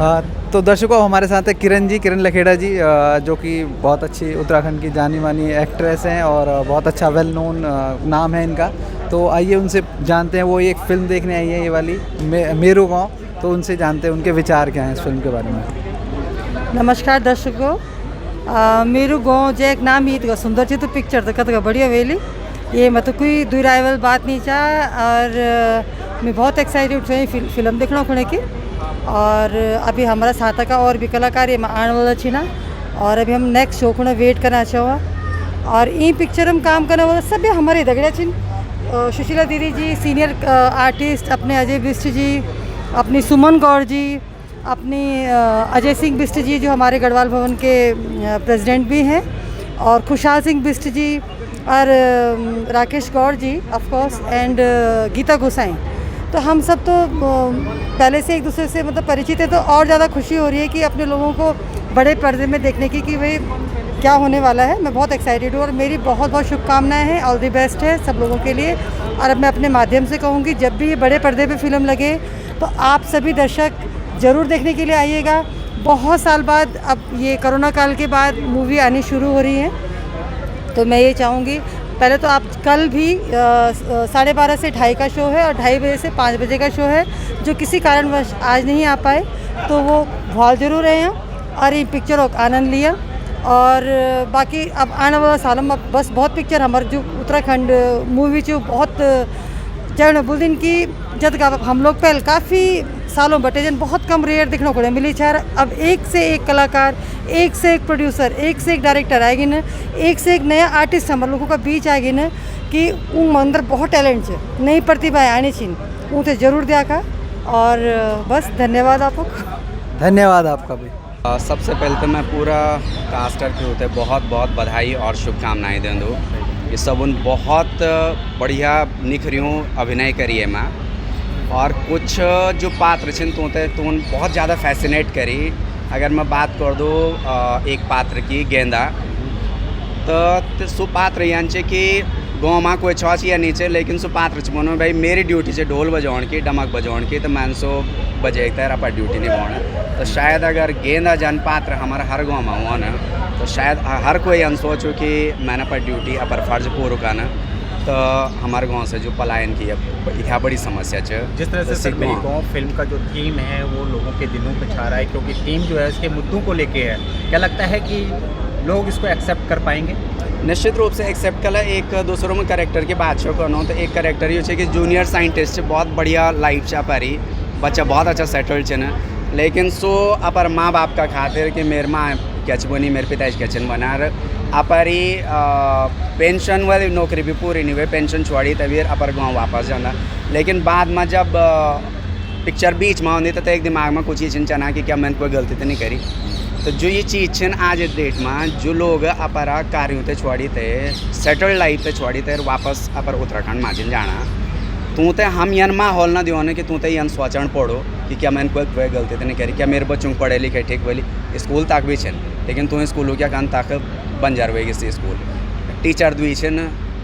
तो दर्शकों हमारे साथ है किरण लखेड़ा जी, जो कि बहुत अच्छी उत्तराखंड की जानी मानी एक्ट्रेस हैं और बहुत अच्छा वेल नोन नाम है इनका। तो आइए उनसे जानते हैं, वो एक फ़िल्म देखने आई है ये वाली मेरू गाँव, तो उनसे जानते हैं उनके विचार क्या हैं इस फिल्म के बारे में। नमस्कार दर्शकों, मेरू गाँव जो एक नाम ही इतना सुंदर थी, तो पिक्चर तो कतका बढ़िया वेली ये मतलब कोई दुई राइवल बात नहीं चाह। और मैं बहुत एक्साइटेड थी फिल्म देखना खुने की। और अभी हमारा साथ का और भी कलाकार ये आने वाला छी ना, और अभी हम नेक्स्ट शो को वेट करना चाहो। और ई पिक्चर हम काम करने वाला सब हमारे दगड़िया छिन, सुशीला दीदी जी सीनियर आर्टिस्ट, अपने अजय बिष्ट जी, अपनी सुमन गौर जी, अपनी अजय सिंह बिष्ट जी जो हमारे गढ़वाल भवन के प्रेसिडेंट भी हैं, और खुशहाल सिंह बिष्ट जी, और राकेश गौर जी ऑफ कोर्स, एंड गीता गोसाई। तो हम सब तो पहले से एक दूसरे से मतलब परिचित है, तो और ज़्यादा खुशी हो रही है कि अपने लोगों को बड़े पर्दे में देखने की कि भाई क्या होने वाला है। मैं बहुत एक्साइटेड हूँ और मेरी बहुत बहुत शुभकामनाएं हैं, ऑल द बेस्ट है सब लोगों के लिए। और अब मैं अपने माध्यम से कहूँगी, जब भी ये बड़े पर्दे पे फिल्म लगे तो आप सभी दर्शक ज़रूर देखने के लिए आइएगा। बहुत साल बाद अब ये कोरोना काल के बाद मूवी आनी शुरू हो रही है, तो मैं ये चाहूँगी पहले तो आप कल भी 12:30 से 2:30 का शो है, और 2:30 बजे से 5 बजे का शो है। जो किसी कारणवश आज नहीं आ पाए तो वो भॉल जरूर रहे हैं और ये पिक्चर का आनंद लिया। और बाकी अब आने वाला साल में बस बहुत पिक्चर हमारे जो उत्तराखंड मूवी जो बहुत जैन बुलदिन की जद का हम लोग पहले काफ़ी सालों बटे जन बहुत कम रेयर देखने को मिली छार। अब एक से एक कलाकार, एक से एक प्रोड्यूसर, एक से एक डायरेक्टर आएगी न, एक से एक नया आर्टिस्ट हमारे लोगों का बीच आएगी न, कि उन अंदर बहुत टैलेंट है, नई प्रतिभाएं आनी चाहिए, उनसे ज़रूर दिया का। और बस धन्यवाद आपको। धन्यवाद आपका भी। सबसे पहले तो मैं पूरा कास्टर के होते बहुत बहुत बधाई और शुभकामनाएं दें दूँ। ये सब उन बहुत बढ़िया निखरियों अभिनय करी है मैं, और कुछ जो पात्र छिन तो उन बहुत ज़्यादा फैसिनेट करी। अगर मैं बात कर दूँ एक पात्र की गेंदा, तो सुपात्र यांचे कि गाँव में कोई छः या नीचे, लेकिन सुपात्र मनो भाई मेरी ड्यूटी से ढोल बजाने की, डमक बजाने की, तो मैंने सो बजेता है अपन ड्यूटी निभाना। तो शायद अगर गेंदा जन पात्र हमारा हर गाँव में हुआ ना, तो शायद हर कोई अन सोचो कि मैंने पर ड्यूटी अपर फर्ज पूरा करना। तो हमारे गांव से जो पलायन की है बड़ी समस्या है। जिस तरह से मेरी गाँव फिल्म का जो थीम है वो लोगों के दिलों पे छा रहा है, क्योंकि थीम जो है इसके मुद्दों को लेके है। क्या लगता है कि लोग इसको एक्सेप्ट कर पाएंगे? निश्चित रूप से एक्सेप्ट कला। एक दूसरों में करेक्टर की बात शो करना, तो एक करेक्टर ये कि जूनियर साइंटिस्ट बहुत बढ़िया लाइफ चा पारी, बच्चा बहुत अच्छा सेटल्ड है, लेकिन सो अपर माँ बाप का खातिर कि मेरे माँ कैच बनी, मेरे पिताजी कैचन बना अपरी पेंशन वाली नौकरी भी पूरी नहीं हुई, पेंशन छोड़ी तभी अपर गाँव वापस जाना। लेकिन बाद में जब पिक्चर बीच में होनी तो एक दिमाग में कुछ ही चना कि क्या मैंने कोई गलती तो नहीं करी। तो जो ये चीज़ छन आज डेट में जो लोग अपरा कार्यों ते छोड़ी थे, सेटल्ड लाइफ ते छोड़ी थे, वापस अपर उत्तराखंड माजिन जाना, तू तो हम यन माहौल ना दियो कि तू तो यन सोचण पड़ो कि क्या मैंने कोई गलती तो नहीं करी, क्या मेरे बच्चों को पढ़े लिखे ठीक बोली स्कूल तक भी छन, लेकिन तू स्कूलों क्या कान तक बंजार हुए किसी स्कूल टीचर दुई छन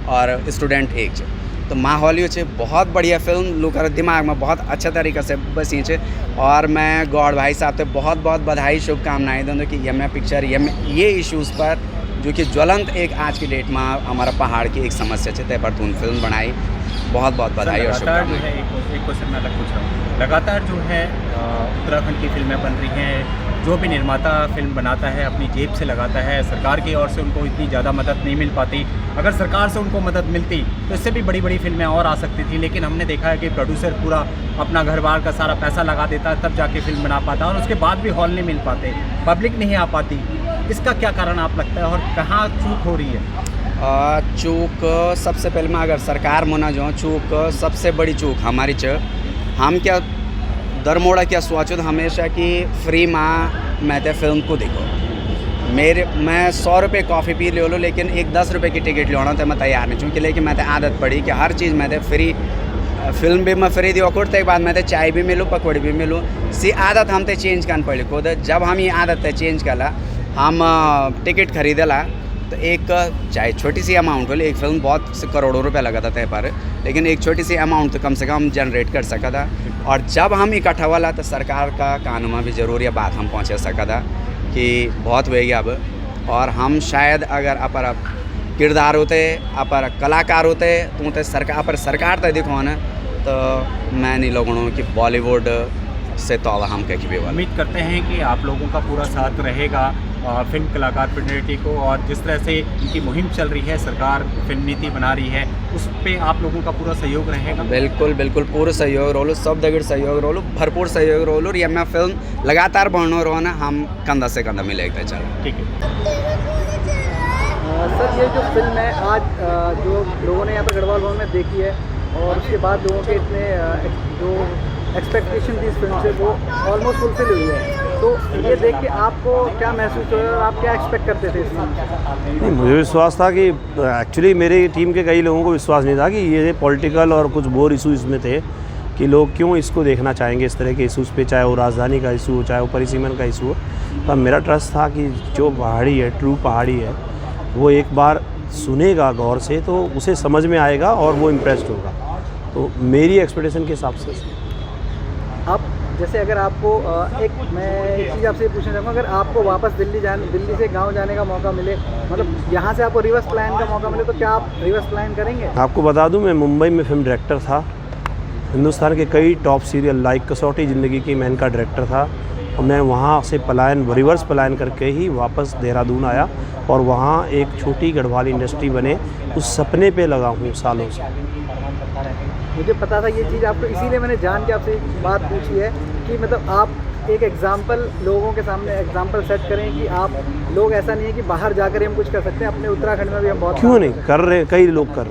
और स्टूडेंट एक छे। तो माहौल ये बहुत बढ़िया फिल्म लोग दिमाग में बहुत अच्छा तरीक़े से बसी है। और मैं गौड़ भाई साहब से बहुत बहुत बधाई शुभकामनाएं दूँ कि यह पिक्चर ये इश्यूज़ पर जो कि ज्वलंत एक आज की डेट में हमारा पहाड़ की एक समस्या है, तय पर तुम फिल्म बनाई। बहुत बहुत बधाई और शुभकामनाएं। एक क्वेश्चन मैं अलग पूछ रहा हूँ, लगातार जो है उत्तराखंड की फिल्में बन रही हैं, जो भी निर्माता फिल्म बनाता है अपनी जेब से लगाता है, सरकार की ओर से उनको इतनी ज़्यादा मदद नहीं मिल पाती। अगर सरकार से उनको मदद मिलती तो इससे भी बड़ी बड़ी फिल्में और आ सकती थी, लेकिन हमने देखा है कि प्रोड्यूसर पूरा अपना घर बार का सारा पैसा लगा देता है, तब जाके फिल्म बना पाता, और उसके बाद भी हॉल नहीं मिल पाते, पब्लिक नहीं आ पाती। इसका क्या कारण आप लगता है और कहाँ चूक हो रही है? चूक सबसे पहले मैं अगर सरकार मना जो चूक सबसे बड़ी चूक हमारी हम क्या दरमोड़ा क्या सोचो हमेशा कि फ्री माँ मैं तो फिल्म को देखो, मैं 100 रुपये कॉफ़ी पी ले लो, लेकिन एक 10 रुपये की टिकट लेना तो मैं तैयार नहीं, क्योंकि लेकिन मैं तो आदत पड़ी कि हर चीज़ मैं तो फ्री, फिल्म भी मैं फ्री दियो कुछ, बाद मैं तो चाय भी मिलूँ, पकौड़ी भी मिलूँ। सी आदत हम तो चेंज करना पड़ी खुद। जब हम ये आदत चेंज कला, हम टिकट खरीदला तो एक चाहे छोटी सी अमाउंट हो, एक फिल्म बहुत से करोड़ों रुपए लगा था तय पर, लेकिन एक छोटी सी अमाउंट तो कम से कम जनरेट कर सका था। और जब हम इकट्ठा वाला तो सरकार का कानून में भी जरूरी बात हम पहुँचा सका था कि बहुत हुएगी अब। और हम शायद अगर अपर किरदार होते, अपर कलाकार होते तो सरकार तो देखो ना, तो मैं नहीं लोगों कि बॉलीवुड से तो हम कहीं भी उम्मीद करते हैं कि आप लोगों का पूरा साथ रहेगा फिल्म कलाकार फेडरेटी को, और जिस तरह से इनकी मुहिम चल रही है, सरकार फिल्म नीति बना रही है, उस पे आप लोगों का पूरा सहयोग रहेगा। बिल्कुल बिल्कुल पूरा सहयोग रोलो, सब दगड़ सहयोग रोलो, भरपूर सहयोग रोलो। और ये मैं फिल्म लगातार बढ़ना रहो ना, हम कंधा से कंधा मिले चलो। ठीक है सर, ये जो फिल्म है आज जो लोगों ने यहाँ पर गढ़वाल भवन में देखी है, और उसके बाद लोगों के इतने जो एक्सपेक्टेशन थी इस फिल्म से वो ऑलमोस्ट फुलफिल हुई है, तो ये देख के आपको क्या महसूस हुआ और आप क्या एक्सपेक्ट करते थे इस फिल्म से? नहीं, मुझे विश्वास था कि एक्चुअली मेरी टीम के कई लोगों को विश्वास नहीं था कि ये पॉलिटिकल और कुछ बोर इशू इसमें थे कि लोग क्यों इसको देखना चाहेंगे इस तरह के इशूज़ पे, चाहे वो राजधानी का इशू हो, चाहे वो परिसीमन का इशू हो। तो मेरा ट्रस्ट था कि जो पहाड़ी है, ट्रू पहाड़ी है, वो एक बार सुनेगा गौर से तो उसे समझ में आएगा और वो इम्प्रेस्ड होगा। तो मेरी एक्सपेक्टेशन के हिसाब से आप जैसे अगर आपको मैं एक चीज़ आपसे पूछना चाहूँगा, अगर आपको वापस दिल्ली से गांव जाने का मौका मिले, मतलब यहाँ से आपको रिवर्स प्लान का मौका मिले, तो क्या आप रिवर्स प्लान करेंगे? आपको बता दूं, मैं मुंबई में फिल्म डायरेक्टर था, हिंदुस्तान के कई टॉप सीरियल लाइक कसौटी ज़िंदगी की मैं इनका डायरेक्टर था, और मैं वहाँ से रिवर्स पलायन करके ही वापस देहरादून आया और वहाँ एक छोटी गढ़वाल इंडस्ट्री बने, उस सपने पे लगा हूँ सालों से। मुझे पता था ये चीज़ आपको, इसीलिए मैंने जान के आपसे बात पूछी है कि मतलब आप एक एग्जाम्पल लोगों के सामने एग्जाम्पल सेट करें कि आप लोग ऐसा नहीं है कि बाहर जाकर हम कुछ कर सकते हैं, अपने उत्तराखंड में भी हम बहुत क्यों नहीं कर रहे, कई लोग कर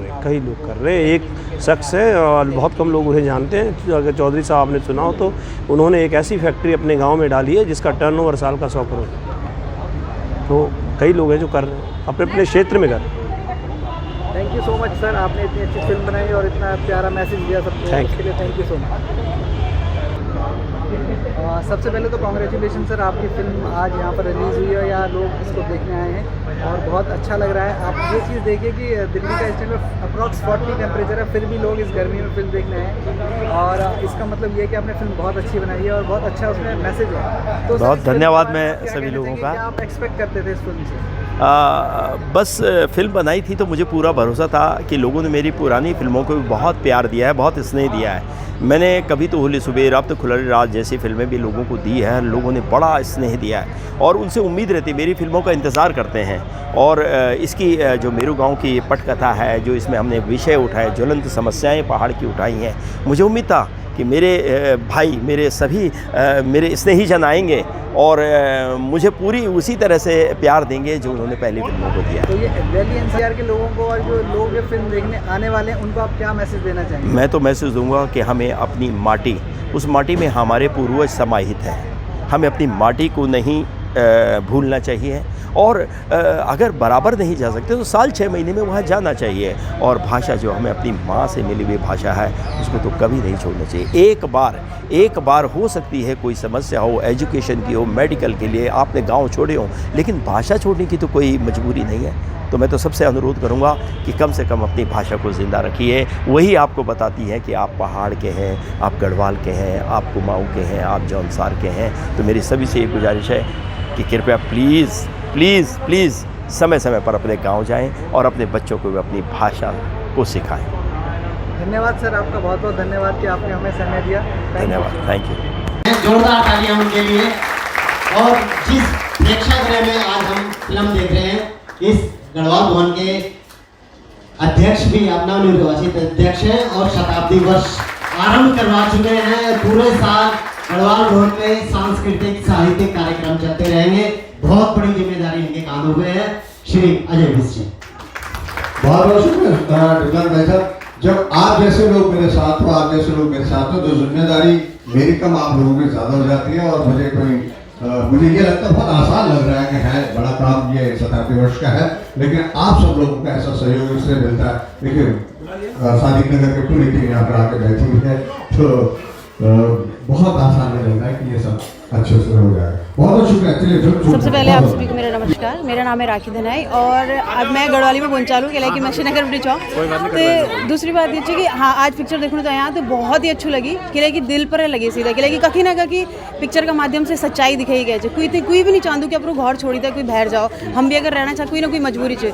रहे हैं। एक शख्स है और बहुत कम लोग उन्हें जानते हैं, अगर चौधरी साहब आपने सुना हो तो उन्होंने एक ऐसी फैक्ट्री अपने गाँव में डाली है जिसका टर्नओवर साल का 100 करोड़। तो कई लोग हैं जो कर रहे हैं, अपने अपने क्षेत्र में कर रहे हैं। Thank you so much sir, आपने इतनी अच्छी फिल्म बनाई और इतना प्यारा मैसेज दिया सबको, उसके लिए थैंक यू सो मच। सबसे पहले तो कॉन्ग्रेचुलेशन सर, आपकी फिल्म आज यहाँ पर रिलीज़ हुई है या लोग इसको देखने आए हैं और बहुत अच्छा लग रहा है। आप ये चीज़ देखिए कि दिल्ली का इस टाइम में अप्रॉक्स 40 टेम्परेचर है, फिर भी लोग इस गर्मी में फिल्म देखने आए, और इसका मतलब ये है कि आपने फिल्म बहुत अच्छी बनाई है और बहुत अच्छा उसमें मैसेज है। तो बहुत धन्यवाद मैं सभी लोगों का। आप एक्सपेक्ट करते थे इस फिल्म से? बस फिल्म बनाई थी तो मुझे पूरा भरोसा था कि लोगों ने मेरी पुरानी फिल्मों को भी बहुत प्यार दिया है, बहुत स्नेह दिया है। मैंने कभी तो होली सुबह, अब तो खुलरी रात जैसी फिल्में भी लोगों को दी है, लोगों ने बड़ा स्नेह दिया है और उनसे उम्मीद रहती है, मेरी फिल्मों का इंतज़ार करते हैं। और इसकी जो मेरू गांव की पटकथा है, जो इसमें हमने विषय उठाए, ज्वलंत समस्याएं पहाड़ की उठाई हैं, मुझे उम्मीद था कि मेरे भाई, मेरे सभी मेरे स्नेहीजन आएंगे और मुझे पूरी उसी तरह से प्यार देंगे जो उन्होंने पहली फिल्मों को दिया। तो ये दिल्ली एनसीआर के लोगों को और जो लोग ये फिल्म देखने आने वाले हैं उनको आप क्या मैसेज देना चाहेंगे? मैं तो मैसेज दूंगा कि हमें अपनी माटी, उस माटी में हमारे पूर्वज समाहित हैं, हमें अपनी माटी को नहीं भूलना चाहिए, और अगर बराबर नहीं जा सकते तो साल 6 महीने में वहाँ जाना चाहिए। और भाषा जो हमें अपनी माँ से मिली हुई भाषा है, उसको तो कभी नहीं छोड़ना चाहिए। एक बार हो सकती है कोई समस्या हो, एजुकेशन की हो, मेडिकल के लिए आपने गांव छोड़े हो, लेकिन भाषा छोड़ने की तो कोई मजबूरी नहीं है। तो मैं तो सबसे अनुरोध करूंगा कि कम से कम अपनी भाषा को ज़िंदा रखिए, वही आपको बताती है कि आप पहाड़ के हैं, आप गढ़वाल के हैं, आप कुमाऊँ के हैं, आप जौनसार के हैं। तो मेरी सभी से एक गुजारिश है कि कृपया प्लीज़ प्लीज़ प्लीज़ समय समय पर अपने गांव जाएं और अपने बच्चों को भी अपनी भाषा को सिखाएं। धन्यवाद सर, आपका बहुत बहुत धन्यवाद कि आपने हमें समय दिया। धन्यवाद, थैंक यू। जोरदार तालियां उनके लिए। और जिस प्रेक्षागृह में आज हम फिल्म देख रहे हैं, इस गढ़वाल भवन के अध्यक्ष भी अपना निर्वाचित अध्यक्ष हैं और शताब्दी वर्ष आरंभ करवा चुके हैं। पूरे साल गढ़वाल भवन में सांस्कृतिक साहित्यिक कार्यक्रम चलते रहेंगे। बहुत बड़ी जिम्मेदारी इनके कांधों पे है। श्री अजय मिश्र जी, बहुत बहुत शुक्रिया। जब आप जैसे लोग मेरे साथ हो, आप जैसे लोग मेरे साथ हो, तो जिम्मेदारी मेरी कम आप लोगों की ज्यादा हो जाती है। और मुझे ये लगता है बहुत आसान लग रहा है कि है बड़ा काम, ये 87 वर्ष का है, लेकिन आप सब लोगों का ऐसा सहयोग इसलिए मिलता है। देखिए सादिक नगर की पूरी टीम यहाँ पर आके बैठी हुई है, तो बहुत आसान रहेगा कि ये सब अच्छे से हो जाएगा। बहुत बहुत शुक्रिया। चलिए सबसे पहले आप सभी को मेरा नमस्कार। मेरा नाम है राखी धनाई और अब मैं गढ़वाली में बोल चालू कि मैं श्रीनगर बड़ी चौक। तो दूसरी बात ये कि हाँ आज पिक्चर देखने तो यहाँ तो बहुत ही अच्छी लगी कि दिल पर लगी सीधा कि कहीं ना कहीं पिक्चर का माध्यम से सच्चाई दिखाई गई है। कोई भी नहीं चाहूँ कि अपना घर छोड़ी था कोई बाहर जाओ, हम भी अगर रहना चाहे कोई ना कोई मजबूरी चे।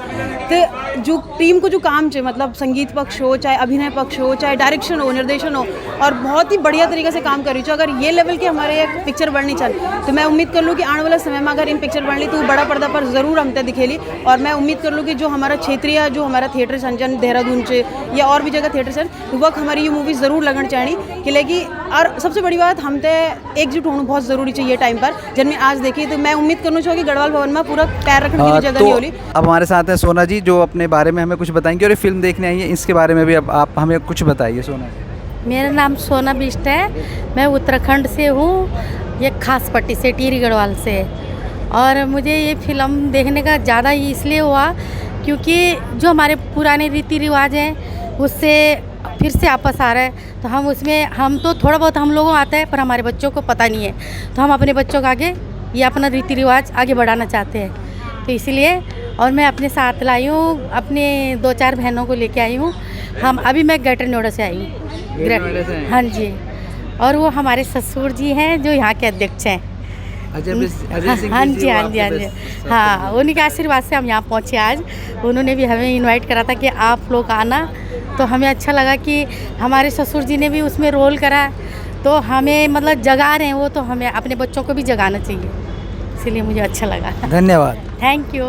तो जो टीम को जो काम चे मतलब संगीत पक्ष हो, चाहे अभिनय पक्ष हो, चाहे डायरेक्शन हो, निर्देशन हो, और बहुत ही बढ़िया तरीके से काम करी। अगर ये लेवल के हमारे एक पिक्चर बननी चाहिए तो मैं उम्मीद कर लूँ कि आने वाला समय में अगर इन पिक्चर बन ली तो बड़ा पर्दा पर ज़रूर हम तक दिखेली। और मैं उम्मीद कर लूँ कि जो हमारा क्षेत्रीय जो हमारा थिएटर संजन देहरादून से या और भी जगह थिएटर सन वक्त हमारी ये मूवी ज़रूर लगन चाहिए कि लेकिन। और सबसे बड़ी बात हम तो एकजुट होना बहुत ज़रूरी चाहिए टाइम पर। जब मैं आज देखी तो मैं उम्मीद करना चाहूँ कि गढ़वाल भवन में पूरा पैर रखने की जगह नहीं होली। अब हमारे साथ हैं सोना जी जो अपने बारे में हमें कुछ बताएंगे और ये फिल्म देखने आई है, इसके बारे में भी अब आप हमें कुछ बताइए। सोना जी, मेरा नाम सोना बिष्ट है, मैं उत्तराखंड से हूँ, ये खास पट्टी से टिहरी गढ़वाल से। और मुझे ये फिल्म देखने का ज़्यादा इसलिए हुआ क्योंकि जो हमारे पुराने रीति रिवाज हैं उससे फिर से वापस आ रहा है। तो हम उसमें हम तो थोड़ा बहुत हम लोगों आता है पर हमारे बच्चों को पता नहीं है, तो हम अपने बच्चों को आगे ये अपना रीति रिवाज आगे बढ़ाना चाहते हैं। तो इसलिए और मैं अपने साथ लाई हूँ, अपने 2-4 बहनों को लेके आई हूँ। हम अभी मैं ग्रेटर नोएडा से आई हूँ। हाँ जी, और वो हमारे ससुर जी हैं जो यहाँ के अध्यक्ष हैं। हाँ जी हाँ जी हाँ जी हाँ, उन्हीं के आशीर्वाद से हम यहाँ पहुँचे आज। उन्होंने भी हमें इनवाइट करा था कि आप लोग आना, तो हमें अच्छा लगा कि हमारे ससुर जी ने भी उसमें रोल करा, तो हमें मतलब जगा रहे हैं वो, तो हमें अपने बच्चों को भी जगाना चाहिए, इसलिए मुझे अच्छा लगा। धन्यवाद। Thank you.